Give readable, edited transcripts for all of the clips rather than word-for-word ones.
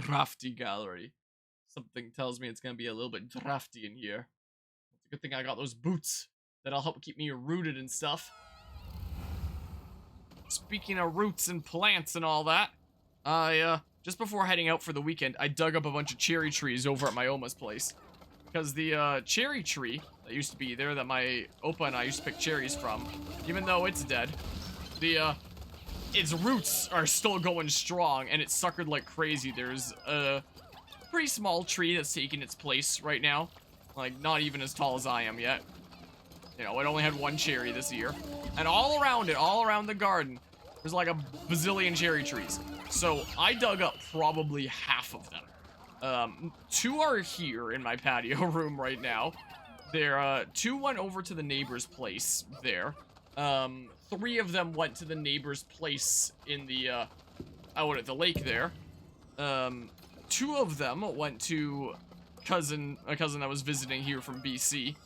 Drafty gallery. Something tells me it's gonna be a little bit drafty in here. It's a good thing I got those boots. That'll help keep me rooted and stuff. Speaking of roots and plants and all that, just before heading out for the weekend, I dug up a bunch of cherry trees over at my Oma's place. Because the, cherry tree that used to be there that my Opa and I used to pick cherries from, even though it's dead, its roots are still going strong, and it's suckered like crazy. There's a pretty small tree that's taking its place right now. Like, not even as tall as I am yet. You know, it only had one cherry this year. And all around it, all around the garden, there's like a bazillion cherry trees. So I dug up probably half of them. 2 are here in my patio room right now. There, 2 went over to the neighbor's place there. 3 of them went to the neighbor's place in the, out at the lake there. 2 of them went to a cousin that was visiting here from BC.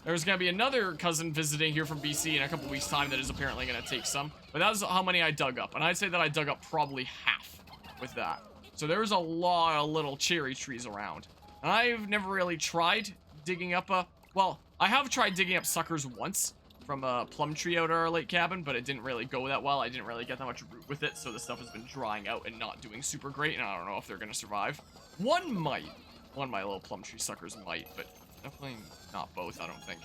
There's gonna be another cousin visiting here from BC in a couple weeks' time that is apparently gonna take some. But that was how many I dug up. And I'd say that I dug up probably half with that. So there's a lot of little cherry trees around. And I've never really tried digging up well, I have tried digging up suckers once from a plum tree out at our lake cabin, but it didn't really go that well. I didn't really get that much root with it, so the stuff has been drying out and not doing super great, and I don't know if they're gonna survive. One might. One of my little plum tree suckers might, but definitely not both, I don't think.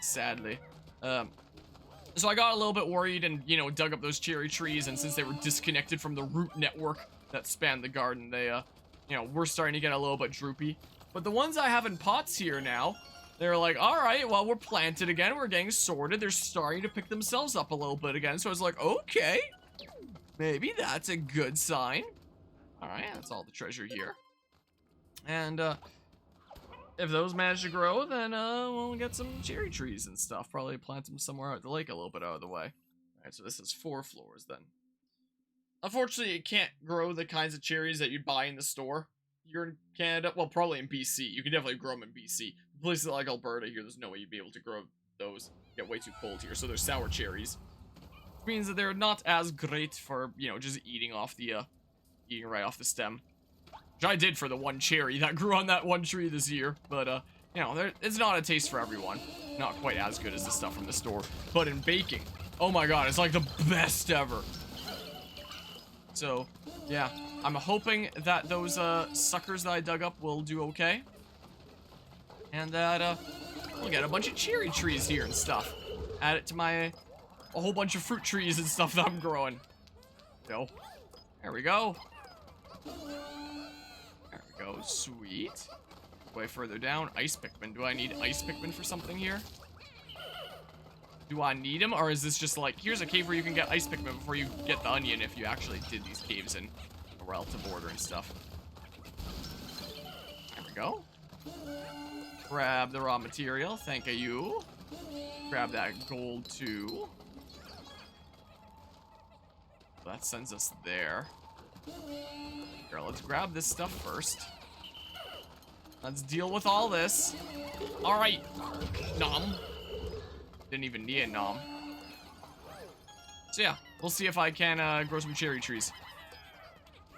Sadly. So I got a little bit worried and, you know, dug up those cherry trees, and since they were disconnected from the root network that spanned the garden, they, you know, were starting to get a little bit droopy. But the ones I have in pots here now, they're like, alright, well, we're planted again, we're getting sorted, they're starting to pick themselves up a little bit again, so I was like, okay, maybe that's a good sign. Alright, that's all the treasure here. And, if those manage to grow, then, we'll get some cherry trees and stuff. Probably plant them somewhere out the lake a little bit out of the way. Alright, so this is 4 floors, then. Unfortunately, it can't grow the kinds of cherries that you'd buy in the store. You're in Canada, well, probably in BC. You can definitely grow them in BC. Places like Alberta here, there's no way you'd be able to grow those. Get way too cold here, so they're sour cherries. Which means that they're not as great for, you know, just eating off the, eating right off the stem. Which I did for the one cherry that grew on that one tree this year. But, you know, it's not a taste for everyone. Not quite as good as the stuff from the store. But in baking, oh my god, it's like the best ever. So, yeah. I'm hoping that those, suckers that I dug up will do okay. And that, we'll get a bunch of cherry trees here and stuff. Add it to a whole bunch of fruit trees and stuff that I'm growing. Yo. There we go. There we go. Sweet. Way further down. Ice Pikmin. Do I need ice Pikmin for something here? Do I need them? Or is this just like, here's a cave where you can get ice Pikmin before you get the onion if you actually did these caves in a relative order and stuff. There we go. Grab the raw material. Thank you. Grab that gold too. That sends us there. Here, let's grab this stuff first. Let's deal with all this. Alright. Nom. Didn't even need a nom. So yeah, we'll see if I can grow some cherry trees.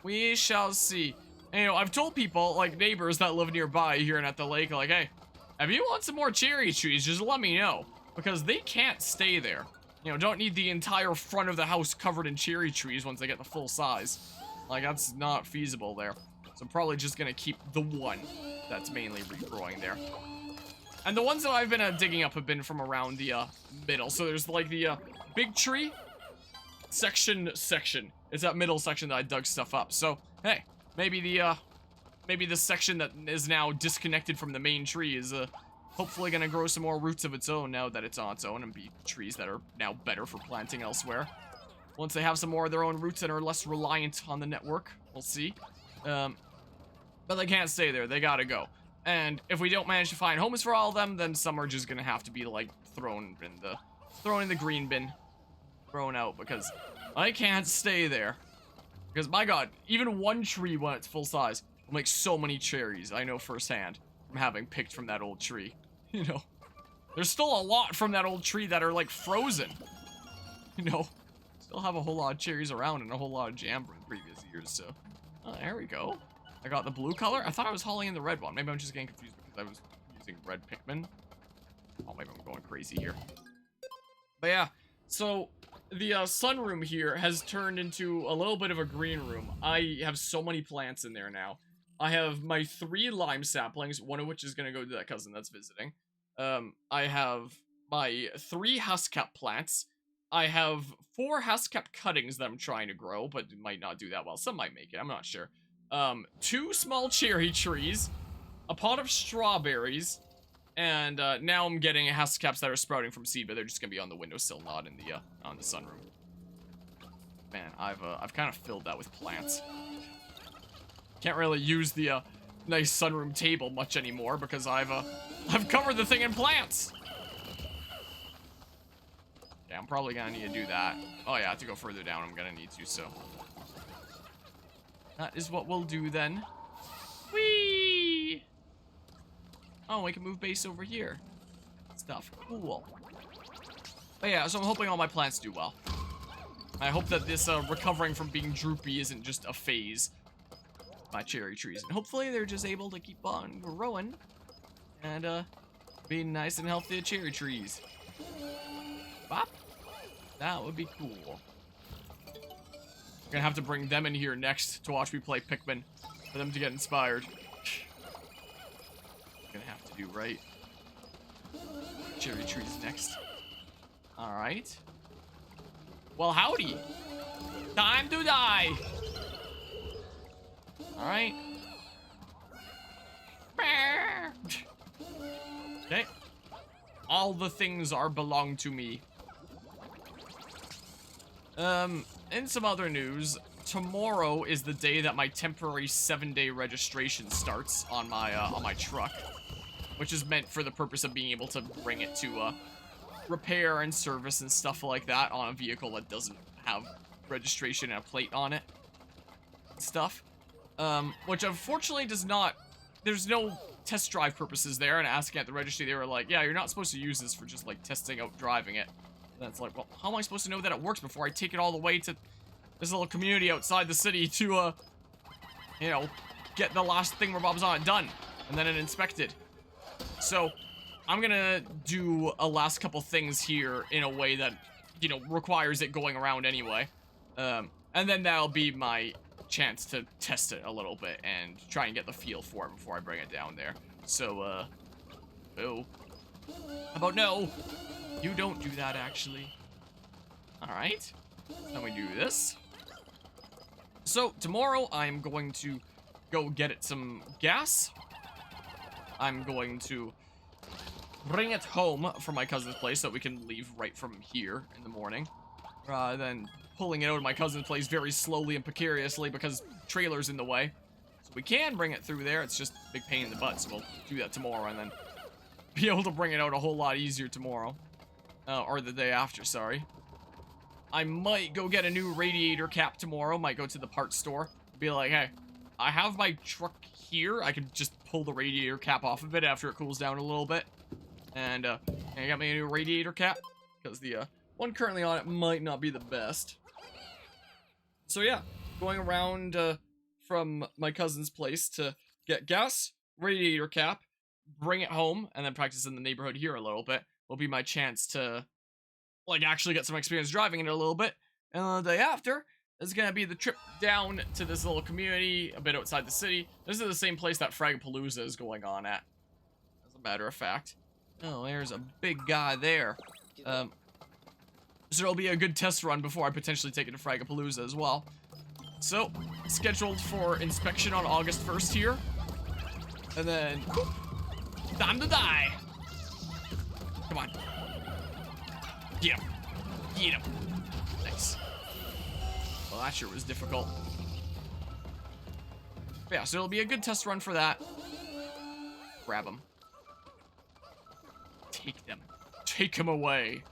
We shall see. And, you know, I've told people, like neighbors that live nearby here and at the lake, like, hey, if you want some more cherry trees, just let me know. Because they can't stay there. You know, don't need the entire front of the house covered in cherry trees once they get the full size. Like, that's not feasible there. So I'm probably just gonna keep the one that's mainly regrowing there. And the ones that I've been digging up have been from around the middle. So there's like the big tree section. It's that middle section that I dug stuff up. So, hey, maybe the section that is now disconnected from the main tree is hopefully gonna grow some more roots of its own now that it's on its own and be trees that are now better for planting elsewhere. Once they have some more of their own roots and are less reliant on the network, we'll see. But they can't stay there, they gotta go. And if we don't manage to find homes for all of them, then some are just gonna have to be like thrown in the green bin. Thrown out because I can't stay there. Because my god, even one tree when it's full size will make so many cherries, I know firsthand, from having picked from that old tree. You know, there's still a lot from that old tree that are like frozen. You know, still have a whole lot of cherries around and a whole lot of jam from previous years, so Oh, there we go. I got the blue color. I thought I was hauling in the red one. Maybe I'm just getting confused because I was using red Pikmin. Oh, maybe I'm going crazy here. But yeah, so the sunroom here has turned into a little bit of a green room. I have so many plants in there now. I have my 3 lime saplings, one of which is going to go to that cousin that's visiting. I have my 3 Huscap plants. I have 4 Huscap cuttings that I'm trying to grow, but it might not do that well. Some might make it, I'm not sure. 2 small cherry trees, a pot of strawberries, and now I'm getting Huscaps that are sprouting from seed, but they're just gonna be on the windowsill, not in the on the sunroom. Man, I've kind of filled that with plants. Can't really use the nice sunroom table much anymore because I've covered the thing in plants. Yeah, I'm probably gonna need to do that. Oh yeah, to go further down, I'm gonna need to, so. That is what we'll do then. Whee! Oh, we can move base over here. Stuff. Cool. But yeah, so I'm hoping all my plants do well. I hope that this recovering from being droopy isn't just a phase. My cherry trees. And hopefully they're just able to keep on growing. And being nice and healthy cherry trees. Bop. That would be cool. I'm gonna have to bring them in here next to watch me play Pikmin. For them to get inspired. Gonna have to do right. Cherry trees next. Alright. Well, howdy. Time to die. Alright. Okay. All the things are belong to me. In some other news, tomorrow is the day that my temporary 7-day registration starts on my truck, which is meant for the purpose of being able to bring it to repair and service and stuff like that on a vehicle that doesn't have registration and a plate on it. Stuff. Which unfortunately does not. There's no test drive purposes there. And asking at the registry, they were like, "Yeah, you're not supposed to use this for just like testing out driving it." And it's like, well, how am I supposed to know that it works before I take it all the way to this little community outside the city to, you know, get the last thing where Bob's on it done and then inspected? So I'm gonna do a last couple things here in a way that, you know, requires it going around anyway. And then that'll be my chance to test it a little bit and try and get the feel for it before I bring it down there. So, oh. How about no? You don't do that, actually. Alright. Then we do this. So, tomorrow I'm going to go get it some gas. I'm going to bring it home from my cousin's place so that we can leave right from here in the morning. Rather than pulling it out of my cousin's place very slowly and precariously because trailer's in the way. So we can bring it through there. It's just a big pain in the butt, so we'll do that tomorrow and then be able to bring it out a whole lot easier tomorrow. Or the day after, sorry. I might go get a new radiator cap tomorrow. Might go to the parts store. Be like, hey, I have my truck here. I can just pull the radiator cap off of it after it cools down a little bit. And I got me a new radiator cap. Because the one currently on it might not be the best. So yeah, going around from my cousin's place to get gas, radiator cap, bring it home, and then practice in the neighborhood here a little bit will be my chance to, like, actually get some experience driving it a little bit. And the day after is gonna be the trip down to this little community a bit outside the city. This is the same place that Fragapalooza is going on at, as a matter of fact. Oh, there's a big guy there. So it'll be a good test run before I potentially take it to Fragapalooza as well. So, scheduled for inspection on August 1st here. And then, whoop, time to die. Come on. Get him. Get him. Nice. Well, that sure was difficult. But yeah, so it'll be a good test run for that. Grab them. Take them. Take them away.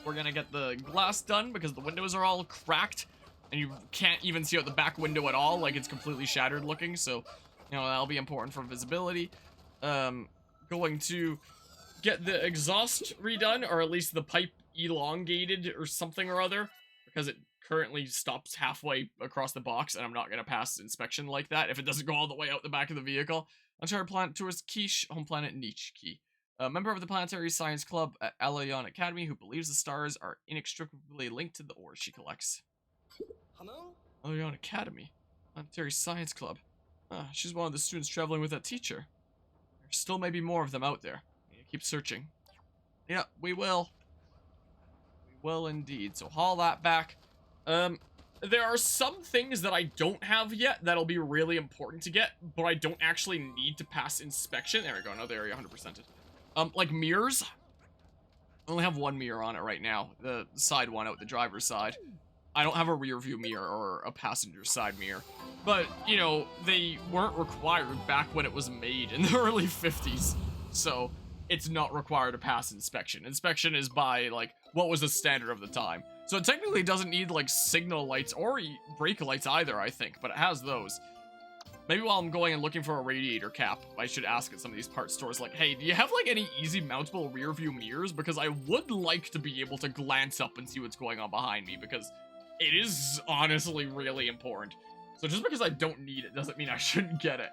We're gonna get the glass done because the windows are all cracked and you can't even see out the back window at all. Like, it's completely shattered looking, so, you know, that'll be important for visibility. Going to get the exhaust redone, or at least the pipe elongated or something or other, because it currently stops halfway across the box, and I'm not gonna pass inspection like that if it doesn't go all the way out the back of the vehicle. Uncharted Planet Tourist Quiche, home planet Nichki. A member of the Planetary Science Club at Alayon Academy who believes the stars are inextricably linked to the ores she collects. Alayon Academy. Planetary Science Club. She's one of the students traveling with that teacher. There still may be more of them out there. Keep searching. Yeah, we will. We will indeed. So haul that back. There are some things that I don't have yet that'll be really important to get, but I don't actually need to pass inspection. There we go, another area 100%ed. Like mirrors. I only have one mirror on it right now. The side one out the driver's side. I don't have a rear view mirror or a passenger side mirror. But, you know, they weren't required back when it was made in the early 50s. So, it's not required to pass inspection. Inspection is by, like, what was the standard of the time. So it technically doesn't need, like, signal lights or brake lights either, I think. But it has those. Maybe while I'm going and looking for a radiator cap, I should ask at some of these parts stores, like, hey, do you have, like, any easy mountable rear view mirrors? Because I would like to be able to glance up and see what's going on behind me, because it is honestly really important. So just because I don't need it doesn't mean I shouldn't get it.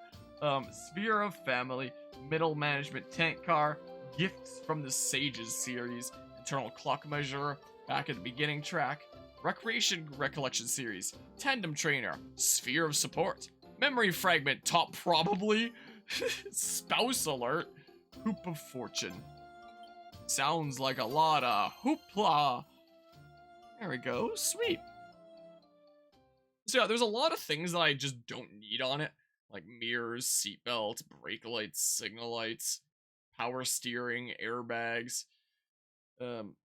Sphere of Family, Middle Management Tank Car, Gifts from the Sages series, Internal Clock Measurer, Back at the Beginning Track, Recreation Recollection series, Tandem Trainer, Sphere of Support, Memory Fragment, Top Probably, Spouse Alert, Hoop of Fortune. Sounds like a lot of hoopla. There we go, sweet. So yeah, there's a lot of things that I just don't need on it. Like mirrors, seatbelt, brake lights, signal lights, power steering, airbags.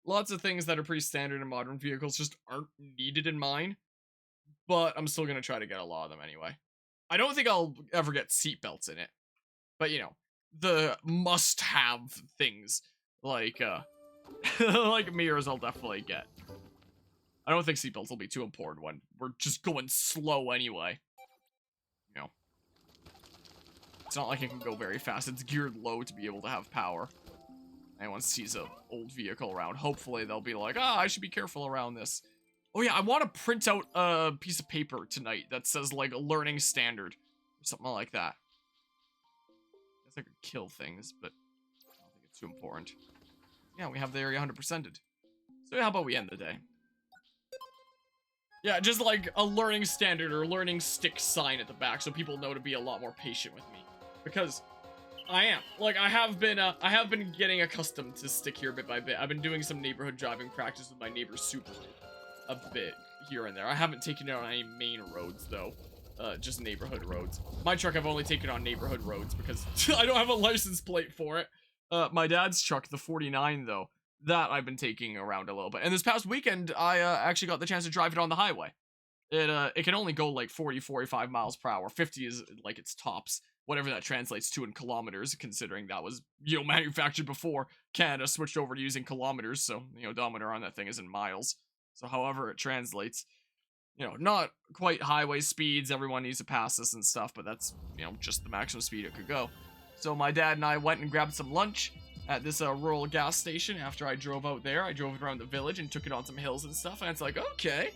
Lots of things that are pretty standard in modern vehicles just aren't needed in mine. But I'm still going to try to get a lot of them anyway. I don't think I'll ever get seatbelts in it. But, you know, the must-have things like, like mirrors I'll definitely get. I don't think seatbelts will be too important when we're just going slow anyway. You know. It's not like it can go very fast. It's geared low to be able to have power. Anyone sees an old vehicle around, hopefully they'll be like, I should be careful around this. Oh yeah, I want to print out a piece of paper tonight that says, like, a learning standard. Or something like that. I guess I could kill things, but I don't think it's too important. Yeah, we have the area 100%ed. So how about we end the day? Yeah, just like a learning standard or learning stick sign at the back so people know to be a lot more patient with me. Because I am. Like, I have been getting accustomed to stick here bit by bit. I've been doing some neighborhood driving practice with my neighbor's Subaru a bit here and there. I haven't taken it on any main roads, though. Just neighborhood roads. My truck I've only taken on neighborhood roads because I don't have a license plate for it. My dad's truck, the 49, though, that I've been taking around a little bit. And this past weekend, I actually got the chance to drive it on the highway. It can only go like 40, 45 miles per hour. 50 is like its tops. Whatever that translates to in kilometers, considering that was, you know, manufactured before Canada switched over to using kilometers. So, the odometer on that thing is in miles. So however it translates, you know, not quite highway speeds. Everyone needs to pass this and stuff, but that's, you know, just the maximum speed it could go. So my dad and I went and grabbed some lunch at this rural gas station. After I drove out there, I drove it around the village and took it on some hills and stuff. And it's like, okay,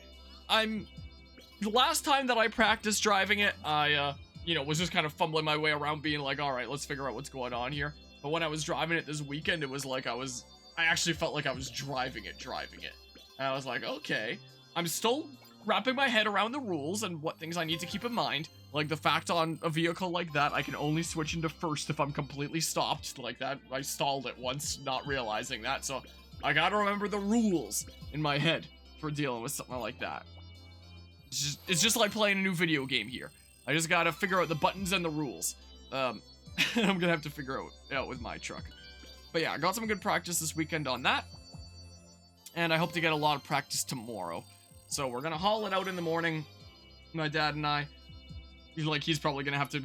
the last time that I practiced driving it, I, you know, was just kind of fumbling my way around being like, all right, let's figure out what's going on here. But when I was driving it this weekend, it was like I actually felt like I was driving it. And I was like, okay, I'm still wrapping my head around the rules and what things I need to keep in mind. Like the fact on a vehicle like that, I can only switch into first if I'm completely stopped. Like that, I stalled it once, not realizing that. So I gotta remember the rules in my head for dealing with something like that. It's just like playing a new video game here. I just gotta figure out the buttons and the rules. I'm gonna have to figure it out with my truck. But yeah, I got some good practice this weekend on that. And I hope to get a lot of practice tomorrow. So we're gonna haul it out in the morning. My dad and I. He's probably gonna have to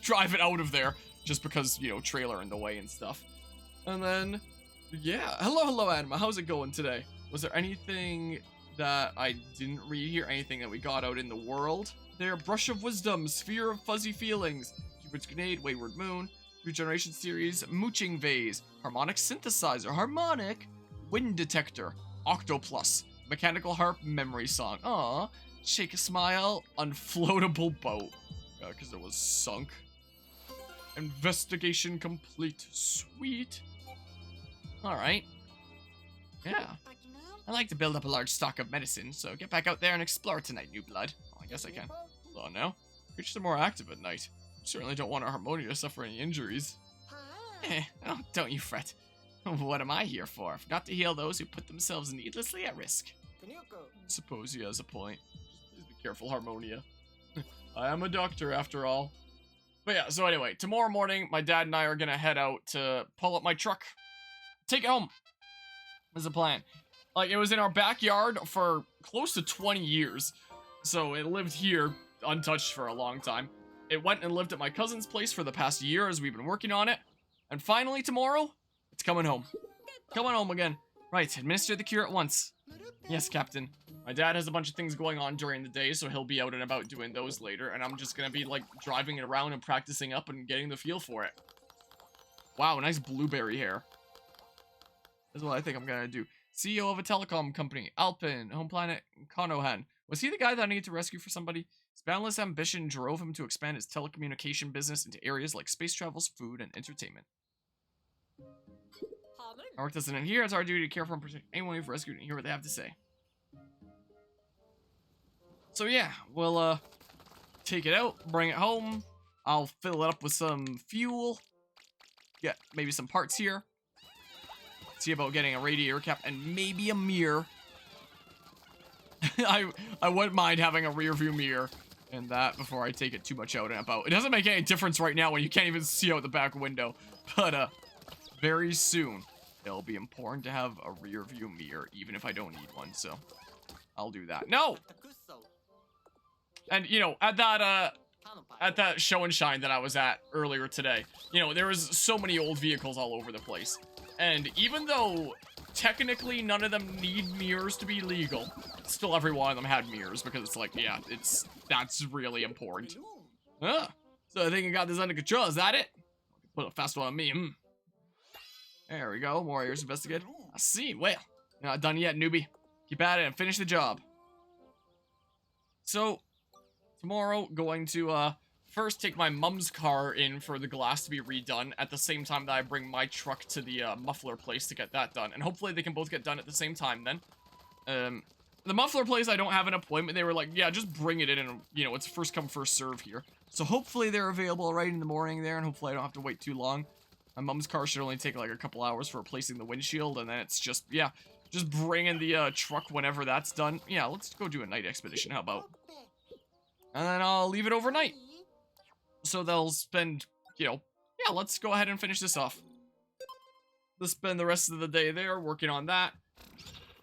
drive it out of there. Just because, you know, trailer in the way and stuff. And then, yeah. Hello, Anima. How's it going today? Was there anything that I didn't read here? Anything that we got out in the world? There, Brush of Wisdom, Sphere of Fuzzy Feelings, Cupid's Grenade, Wayward Moon, Regeneration Series, Mooching Vase, Harmonic Synthesizer, Harmonic, Wind Detector, Octoplus, Mechanical harp memory song. Aw. Shake a smile. Unfloatable boat. Because it was sunk. Investigation complete. Sweet. Alright. Yeah. I like to build up a large stock of medicine, so get back out there and explore tonight, new blood. Oh, I guess I can. Hold on now. Creatures are more active at night. Certainly don't want our Harmonia to suffer any injuries. Oh, don't you fret. What am I here for? If not to heal those who put themselves needlessly at risk. Suppose he has a point. Please be careful, Harmonia. I am a doctor, after all. But yeah, so anyway, tomorrow morning, my dad and I are gonna head out to pull up my truck. Take it home. Is the plan. Like, it was in our backyard for close to 20 years. So it lived here, untouched for a long time. It went and lived at my cousin's place for the past year as we've been working on it. And finally, tomorrow, it's coming home. Coming home again. Right, administer the cure at once. Yes, Captain. My dad has a bunch of things going on during the day, so he'll be out and about doing those later. And I'm just gonna be, like, driving it around and practicing up and getting the feel for it. Wow, nice blueberry hair. That's what I think I'm gonna do. CEO of a telecom company, Alpin, home planet, Konohan. Was he the guy that I needed to rescue for somebody? His boundless ambition drove him to expand his telecommunication business into areas like space travels, food, and entertainment. Our work doesn't end here. It's our duty to care for and protect anyone we've rescued and hear what they have to say. So yeah, we'll take it out, bring it home. I'll fill it up with some fuel. Get maybe some parts here. See about getting a radiator cap and maybe a mirror. I wouldn't mind having a rear view mirror and that before I take it too much out and about. It doesn't make any difference right now when you can't even see out the back window. But very soon it'll be important to have a rear view mirror, even if I don't need one, so I'll do that. No! And you know, at that show and shine that I was at earlier today, you know, there was so many old vehicles all over the place. And even though technically none of them need mirrors to be legal, still every one of them had mirrors because it's like, yeah, that's really important. So I think I got this under control. Is that it? Put a fast one on me. There we go. More areas investigated. I see. Well, you're not done yet, newbie. Keep at it and finish the job. So tomorrow, going to first take my mom's car in for the glass to be redone at the same time that I bring my truck to the muffler place to get that done. And hopefully they can both get done at the same time then. The muffler place, I don't have an appointment. They were like, yeah, just bring it in and, you know, it's first come, first serve here. So hopefully they're available right in the morning there, and hopefully I don't have to wait too long. My mom's car should only take like a couple hours for replacing the windshield, and then it's just, yeah, just bring in the truck whenever that's done. Yeah, let's go do a night expedition, how about? And then I'll leave it overnight. So they'll spend, you know, yeah, let's go ahead and finish this off. They'll spend the rest of the day there working on that.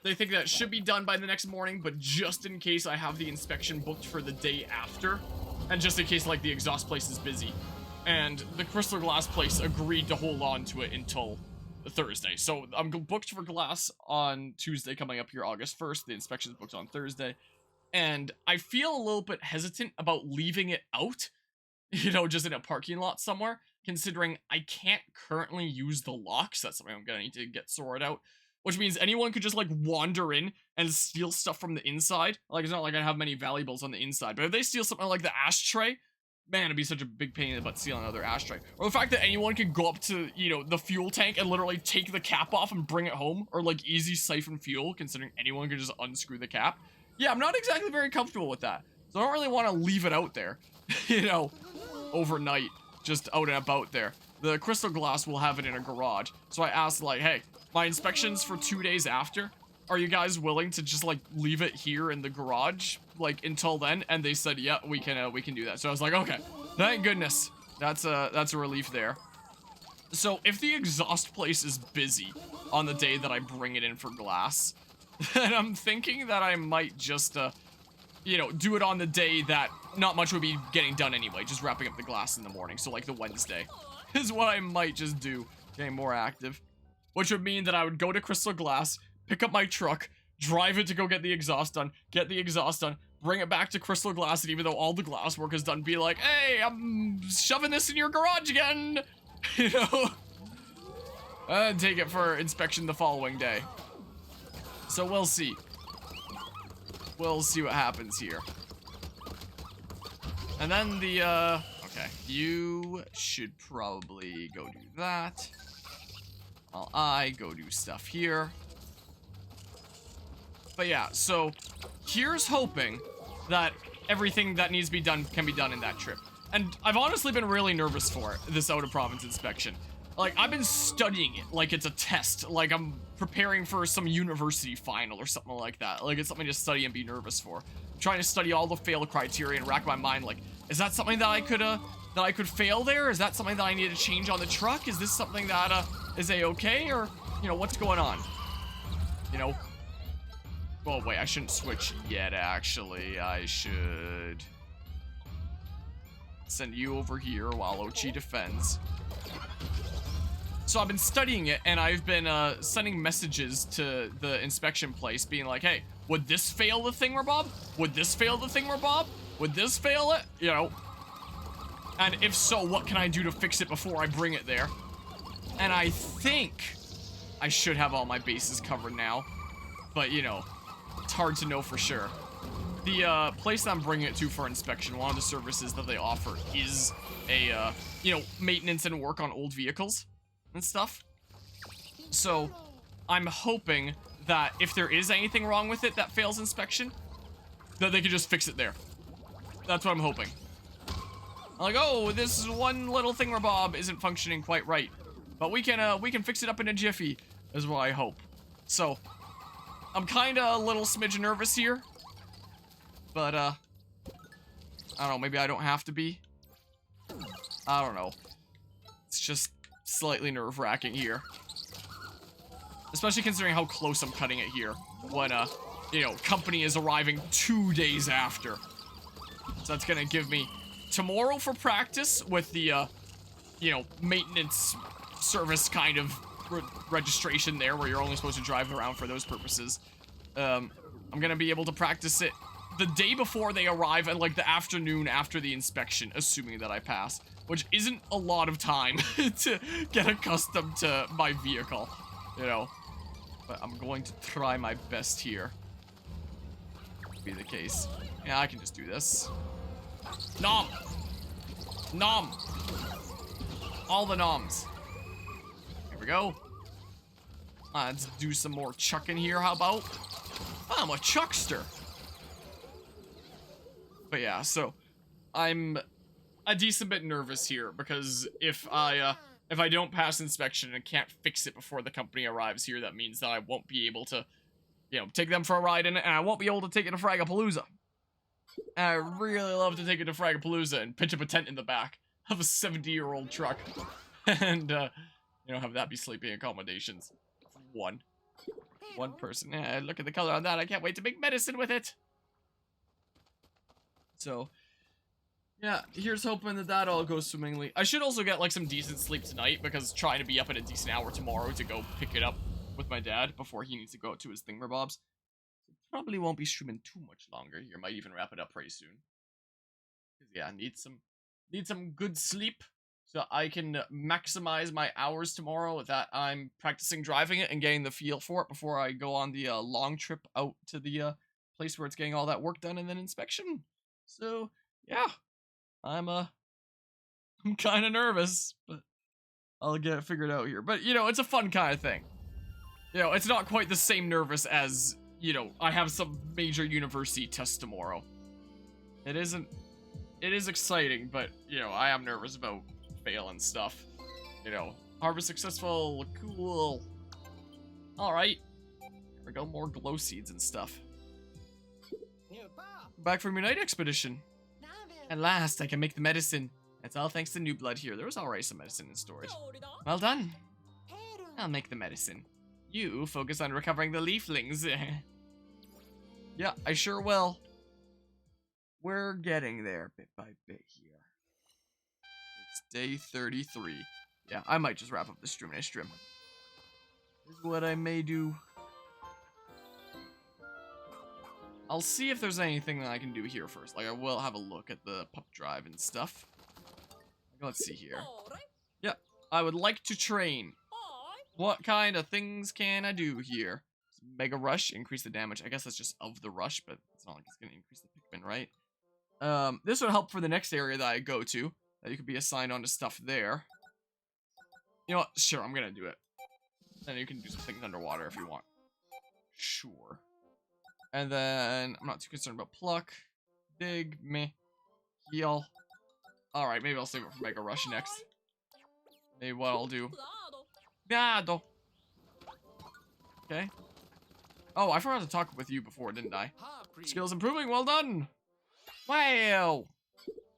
They think that should be done by the next morning, but just in case I have the inspection booked for the day after, and just in case, like, the exhaust place is busy. And the crystal glass place agreed to hold on to it until Thursday. So I'm booked for glass on Tuesday coming up here, August 1st. The inspection's booked on Thursday. And I feel a little bit hesitant about leaving it out, you know, just in a parking lot somewhere, considering I can't currently use the locks. That's something I'm gonna need to get sorted out. Which means anyone could just, like, wander in and steal stuff from the inside. Like, it's not like I have many valuables on the inside. But if they steal something like the ashtray, man, it'd be such a big pain in the butt stealing another ashtray. Or the fact that anyone could go up to, you know, the fuel tank and literally take the cap off and bring it home. Or, like, easy siphon fuel, considering anyone could just unscrew the cap. Yeah, I'm not exactly very comfortable with that. So I don't really want to leave it out there, you know, overnight, just out and about there. The crystal glass will have it in a garage. So I asked, like, hey, my inspection's for 2 days after. Are you guys willing to just, like, leave it here in the garage, like, until then? And they said, yeah, we can do that. So I was like, okay, thank goodness. That's a relief there. So if the exhaust place is busy on the day that I bring it in for glass, then I'm thinking that I might just, you know, do it on the day that not much would be getting done anyway, just wrapping up the glass in the morning. So, like, the Wednesday is what I might just do, getting more active. Which would mean that I would go to Crystal Glass, pick up my truck, drive it to go get the exhaust done, bring it back to Crystal Glass, and even though all the glass work is done, be like, hey, I'm shoving this in your garage again, you know? And take it for inspection the following day. So we'll see. we'll see what happens here. And then the, okay, you should probably go do that. While I go do stuff here. But yeah, so here's hoping that everything that needs to be done can be done in that trip. And I've honestly been really nervous for it, this out-of-province inspection. Like, I've been studying it like it's a test. Like, I'm preparing for some university final or something like that. Like, it's something to study and be nervous for. I'm trying to study all the fail criteria and rack my mind, like, is that something that I could fail there? Is that something that I need to change on the truck? Is this something that, is A-okay? Or, you know, what's going on? You know? Well, wait, I shouldn't switch yet, actually. I should send you over here while Ochi defends. So I've been studying it, and I've been sending messages to the inspection place being like, hey, would this fail the thingamabob? Would this fail the thingamabob? Would this fail it? You know? And if so, what can I do to fix it before I bring it there? And I think I should have all my bases covered now. But, you know, it's hard to know for sure. The place that I'm bringing it to for inspection, one of the services that they offer is a, you know, maintenance and work on old vehicles and stuff. So I'm hoping that if there is anything wrong with it that fails inspection, that they can just fix it there. That's what I'm hoping. I'm like, oh, this one little thingamabob isn't functioning quite right, but we can fix it up in a jiffy, is what I hope. So I'm kind of a little smidge nervous here, but I don't know, maybe I don't have to be. I don't know. It's just slightly nerve-wracking here. Especially considering how close I'm cutting it here. When, you know, company is arriving 2 days after. So that's gonna give me tomorrow for practice with the, you know, maintenance service kind of registration there where you're only supposed to drive around for those purposes. I'm gonna be able to practice it the day before they arrive and like the afternoon after the inspection, assuming that I pass, which isn't a lot of time to get accustomed to my vehicle, you know, but I'm going to try my best here. Be the case. Yeah, I can just do this. Nom! Nom! All the noms. Here we go. Let's do some more chucking here, how about? I'm a chuckster. But yeah, so I'm a decent bit nervous here because if I don't pass inspection and can't fix it before the company arrives here, that means that I won't be able to, you know, take them for a ride in it, and I won't be able to take it to Fragapalooza. And I really love to take it to Fragapalooza and pitch up a tent in the back of a 70-year-old truck. And, you know, have that be sleeping accommodations. One person. Yeah, look at the color on that. I can't wait to make medicine with it. So, yeah, here's hoping that that all goes swimmingly. I should also get, like, some decent sleep tonight because trying to be up at a decent hour tomorrow to go pick it up with my dad before he needs to go out to his thingamabobs. Probably won't be streaming too much longer here. Might even wrap it up pretty soon. Cause yeah, need some good sleep so I can maximize my hours tomorrow that I'm practicing driving it and getting the feel for it before I go on the long trip out to the place where it's getting all that work done and then inspection. So yeah, I'm kind of nervous, but I'll get it figured out here. But you know, it's a fun kind of thing. You know, it's not quite the same nervous as, you know, I have some major university test tomorrow. It is exciting, but, you know, I am nervous about failing stuff. You know, harvest successful, cool. Alright. Here we go, more glow seeds and stuff. Back from your night expedition. At last, I can make the medicine. That's all thanks to new blood here. There was already some medicine in storage. Well done. I'll make the medicine. You focus on recovering the leaflings. Yeah, I sure will. We're getting there bit by bit here. It's day 33. Yeah, I might just wrap up the stream in a stream. This is what I may do. I'll see if there's anything that I can do here first. Like, I will have a look at the pup drive and stuff. Let's see here. Yeah, I would like to train. What kind of things can I do here? Mega rush, increase the damage. I guess that's just of the rush, but it's not like it's gonna increase the Pikmin, right? This would help for the next area that I go to. That you could be assigned onto stuff there. You know what? Sure, I'm gonna do it. Then you can do some things underwater if you want. Sure. And then I'm not too concerned about pluck. Dig, meh. Heal. Alright, maybe I'll save it for Mega Rush next. Maybe what I'll do. Gado. Okay. Oh, I forgot to talk with you before, didn't I? Skills improving, well done! Wow!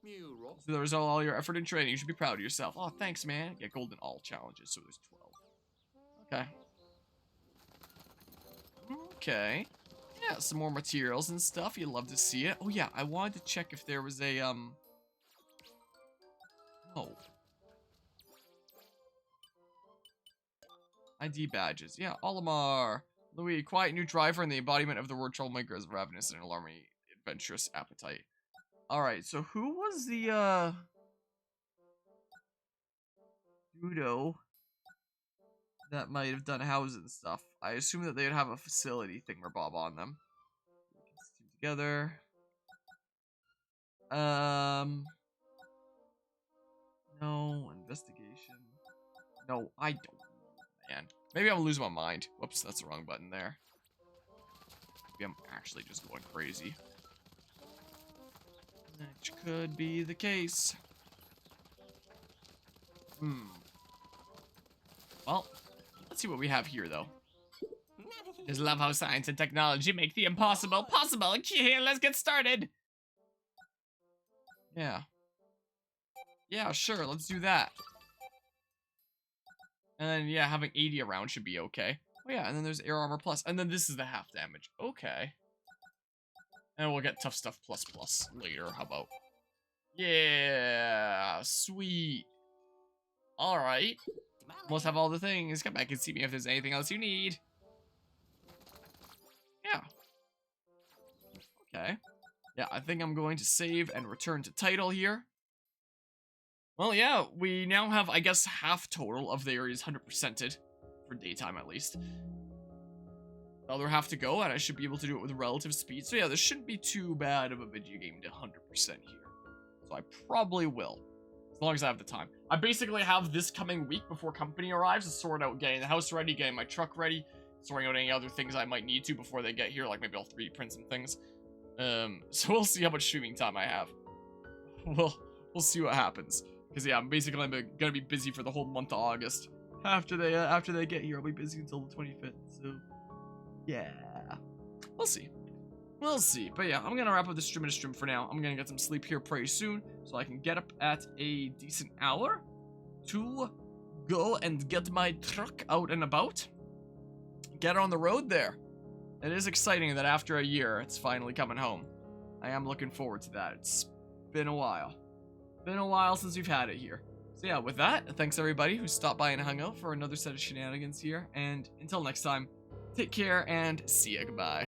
So the result of all your effort and training, you should be proud of yourself. Oh, thanks, man. Get gold in all challenges, so there's 12. Okay. Okay. Yeah, some more materials and stuff. You'd love to see it. Oh, yeah, I wanted to check if there was a, Oh. ID badges. Yeah, Olimar. Louis, quiet new driver and the embodiment of the word troublemaker is ravenous and alarming adventurous appetite. Alright, so who was the, Dudo that might have done houses and stuff? I assume that they would have a facility thingamabob on them. Together. No, investigation. No, I don't know, man. Maybe I'm losing my mind. Whoops, that's the wrong button there. Maybe I'm actually just going crazy. Which could be the case. Well, let's see what we have here, though. Just love how science and technology make the impossible possible. Yeah, let's get started. Yeah. Yeah, sure, let's do that. And then, yeah, having 80 around should be okay. Oh, yeah, and then there's air armor plus. And then this is the half damage. Okay. And we'll get tough stuff plus plus later. How about? Yeah, sweet. Alright. Almost have all the things. Come back and see me if there's anything else you need. Yeah. Okay. Yeah, I think I'm going to save and return to title here. Well, yeah, we now have, I guess, half total of the areas 100%ed. For daytime, at least. The other half to go, and I should be able to do it with relative speed. So yeah, this shouldn't be too bad of a video game to 100% here. So I probably will. As long as I have the time. I basically have this coming week before company arrives to sort out getting the house ready, getting my truck ready, sorting out any other things I might need to before they get here, like maybe I'll 3D print some things. So we'll see how much streaming time I have. We'll see what happens. Because yeah, I'm basically gonna be busy for the whole month of August. After they get here, I'll be busy until the 25th. So yeah, we'll see. We'll see. But yeah, I'm gonna wrap up the stream for now. I'm gonna get some sleep here pretty soon, so I can get up at a decent hour to go and get my truck out and about. Get on the road there. It is exciting that after a year, it's finally coming home. I am looking forward to that. It's been a while. Been a while since we've had it here. So yeah, with that, thanks everybody who stopped by and hung out for another set of shenanigans here. And until next time, take care and see ya. Goodbye.